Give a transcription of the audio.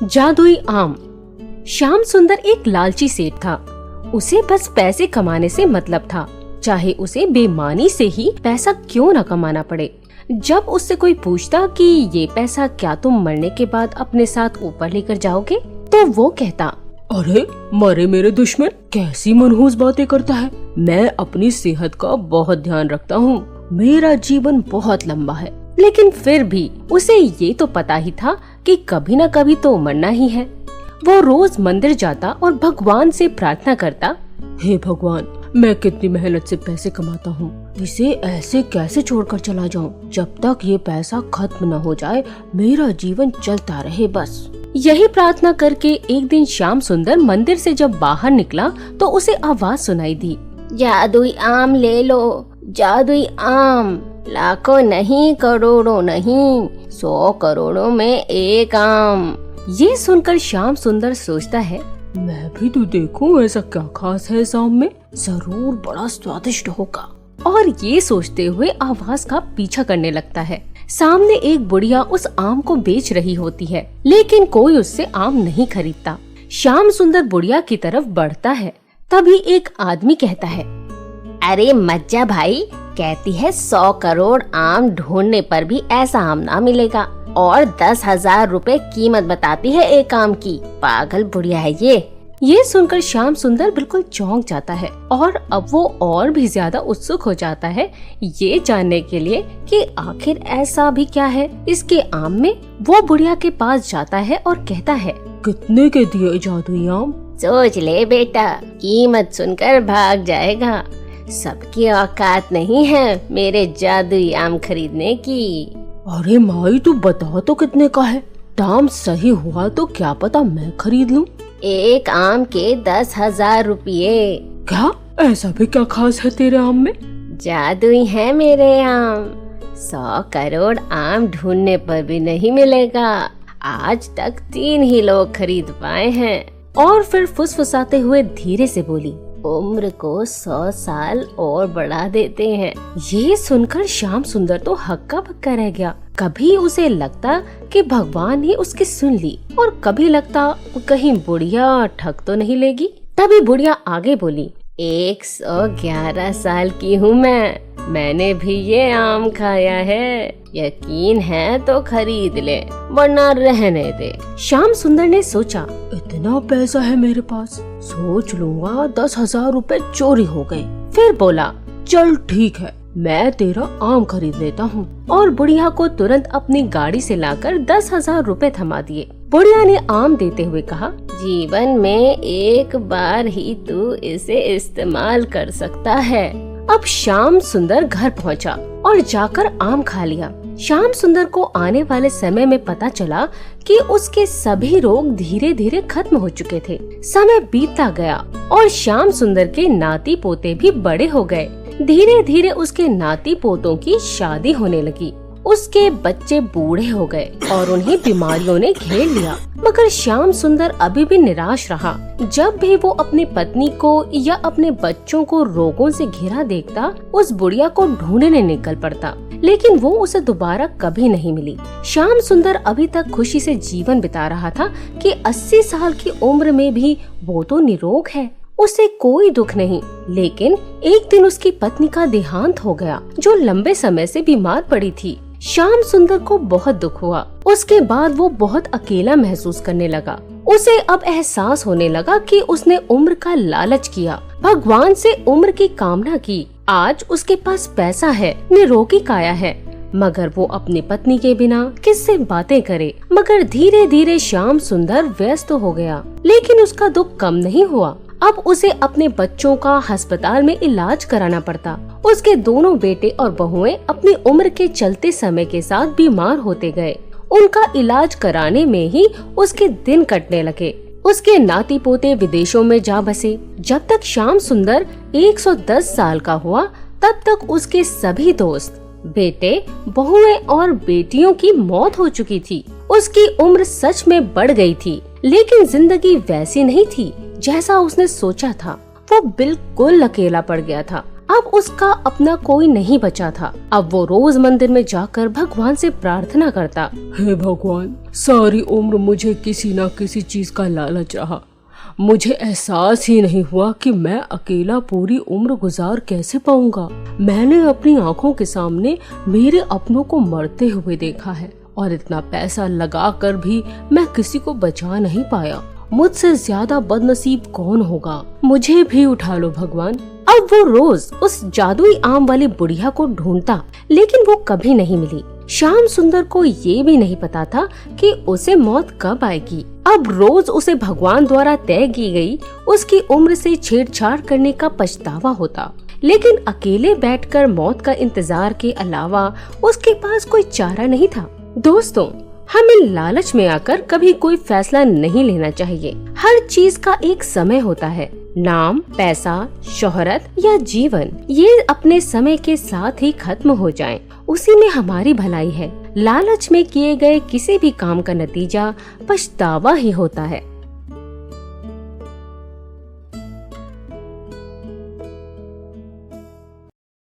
जादुई आम। श्याम सुंदर एक लालची सेठ था। उसे बस पैसे कमाने से मतलब था, चाहे उसे बेईमानी से ही पैसा क्यों न कमाना पड़े। जब उससे कोई पूछता कि ये पैसा क्या तुम मरने के बाद अपने साथ ऊपर लेकर जाओगे, तो वो कहता, अरे मरे मेरे दुश्मन, कैसी मनहूस बातें करता है। मैं अपनी सेहत का बहुत ध्यान रखता हूँ, मेरा जीवन बहुत लंबा है। लेकिन फिर भी उसे ये तो पता ही था कि कभी न कभी तो मरना ही है। वो रोज मंदिर जाता और भगवान से प्रार्थना करता, हे भगवान, मैं कितनी मेहनत से पैसे कमाता हूँ, इसे ऐसे कैसे छोड़कर चला जाऊँ। जब तक ये पैसा खत्म न हो जाए, मेरा जीवन चलता रहे बस। यही प्रार्थना करके एक दिन श्याम सुंदर मंदिर से जब बाहर निकला तो उसे आवाज सुनाई दी, जादुई आम ले लो, जादुई आम, लाखों नहीं करोड़ों नहीं, 100 करोड़ों में एक आम। ये सुनकर श्याम सुंदर सोचता है, मैं भी तो देखूं ऐसा क्या खास है इस आम में, जरूर बड़ा स्वादिष्ट होगा। और ये सोचते हुए आवाज का पीछा करने लगता है। सामने एक बुढ़िया उस आम को बेच रही होती है, लेकिन कोई उससे आम नहीं खरीदता। श्याम सुंदर बुढ़िया की तरफ बढ़ता है, तभी एक आदमी कहता है, अरे मज्जा भाई, कहती है 100 करोड़ आम ढूंढने पर भी ऐसा आम ना मिलेगा, और 10,000 रुपए कीमत बताती है एक आम की। पागल बुढ़िया है ये। ये सुनकर श्याम सुंदर बिल्कुल चौंक जाता है और अब वो और भी ज्यादा उत्सुक हो जाता है ये जानने के लिए कि आखिर ऐसा भी क्या है इसके आम में। वो बुढ़िया के पास जाता है और कहता है, कितने के दिए जादुई आम? सोच ले बेटा, कीमत सुनकर भाग जाएगा। सबकी औकात नहीं है मेरे जादुई आम खरीदने की। अरे माई, तू बता तो कितने का है? दाम सही हुआ तो क्या पता मैं खरीद लूं। एक आम के 10,000 रुपये। क्या ऐसा भी क्या खास है तेरे आम में? जादुई है मेरे आम, 100 करोड़ आम ढूंढने पर भी नहीं मिलेगा। आज तक 3 ही लोग खरीद पाए हैं। और फिर फुसफुसाते हुए धीरे से बोली, उम्र को 100 साल और बढ़ा देते हैं। ये सुनकर श्याम सुंदर तो हक्का बक्का रह गया। कभी उसे लगता कि भगवान ने उसकी सुन ली और कभी लगता कहीं बुढ़िया ठग तो नहीं लेगी। तभी बुढ़िया आगे बोली, 111 साल की हूँ मैंने भी ये आम खाया है। यकीन है तो खरीद ले, वरना रहने दे। श्याम सुंदर ने सोचा, इतना पैसा है मेरे पास, सोच लूंगा 10,000 रुपए चोरी हो गए। फिर बोला, चल ठीक है, मैं तेरा आम खरीद लेता हूँ। और बुढ़िया को तुरंत अपनी गाड़ी से लाकर 10,000 रुपए थमा दिए। बुढ़िया ने आम देते हुए कहा, जीवन में एक बार ही तू इसे इस्तेमाल कर सकता है। अब श्याम सुंदर घर पहुँचा और जाकर आम खा लिया। श्याम सुंदर को आने वाले समय में पता चला कि उसके सभी रोग धीरे धीरे खत्म हो चुके थे। समय बीतता गया और श्याम सुंदर के नाती पोते भी बड़े हो गए। धीरे धीरे उसके नाती पोतों की शादी होने लगी। उसके बच्चे बूढ़े हो गए और उन्हें बीमारियों ने घेर लिया। मगर श्याम सुंदर अभी भी निराश रहा। जब भी वो अपनी पत्नी को या अपने बच्चों को रोगों से घिरा देखता, उस बुढ़िया को ढूंढने निकल पड़ता, लेकिन वो उसे दोबारा कभी नहीं मिली। श्याम सुंदर अभी तक खुशी से जीवन बिता रहा था कि 80 साल की उम्र में भी वो तो निरोग है, उसे कोई दुख नहीं। लेकिन एक दिन उसकी पत्नी का देहांत हो गया, जो लंबे समय से बीमार पड़ी थी। श्याम सुंदर को बहुत दुख हुआ। उसके बाद वो बहुत अकेला महसूस करने लगा। उसे अब एहसास होने लगा कि उसने उम्र का लालच किया, भगवान से उम्र की कामना की। आज उसके पास पैसा है, निरोगी काया है, मगर वो अपनी पत्नी के बिना किससे बातें करे। मगर धीरे धीरे श्याम सुंदर व्यस्त हो गया, लेकिन उसका दुख कम नहीं हुआ। अब उसे अपने बच्चों का अस्पताल में इलाज कराना पड़ता। उसके दोनों बेटे और बहुएं अपनी उम्र के चलते समय के साथ बीमार होते गए। उनका इलाज कराने में ही उसके दिन कटने लगे। उसके नाती पोते विदेशों में जा बसे। जब तक श्याम सुंदर 110 साल का हुआ, तब तक उसके सभी दोस्त, बेटे, बहुएं और बेटियों की मौत हो चुकी थी। उसकी उम्र सच में बढ़ गई थी, लेकिन जिंदगी वैसी नहीं थी जैसा उसने सोचा था। वो बिल्कुल अकेला पड़ गया था। अब उसका अपना कोई नहीं बचा था। अब वो रोज मंदिर में जाकर भगवान से प्रार्थना करता। हे भगवान, सारी उम्र मुझे किसी न किसी चीज का लालच रहा। मुझे एहसास ही नहीं हुआ कि मैं अकेला पूरी उम्र गुजार कैसे पाऊंगा। मैंने अपनी आंखों के सामने मेरे अपनों को मरते हुए देखा है और इतना पैसा लगाकर भी मैं किसी को बचा नहीं पाया। मुझसे ज्यादा बदनसीब कौन होगा? मुझे भी उठा लो भगवान। अब वो रोज उस जादुई आम वाली बुढ़िया को ढूंढता, लेकिन वो कभी नहीं मिली। श्याम सुंदर को ये भी नहीं पता था कि उसे मौत कब आएगी। अब रोज उसे भगवान द्वारा तय की गई उसकी उम्र से छेड़छाड़ करने का पछतावा होता, लेकिन अकेले बैठकर मौत का इंतजार के अलावा उसके पास कोई चारा नहीं था। दोस्तों, हमें लालच में आकर कभी कोई फैसला नहीं लेना चाहिए। हर चीज का एक समय होता है। नाम, पैसा, शोहरत या जीवन, ये अपने समय के साथ ही खत्म हो जाएं, उसी में हमारी भलाई है। लालच में किए गए किसी भी काम का नतीजा पछतावा ही होता है।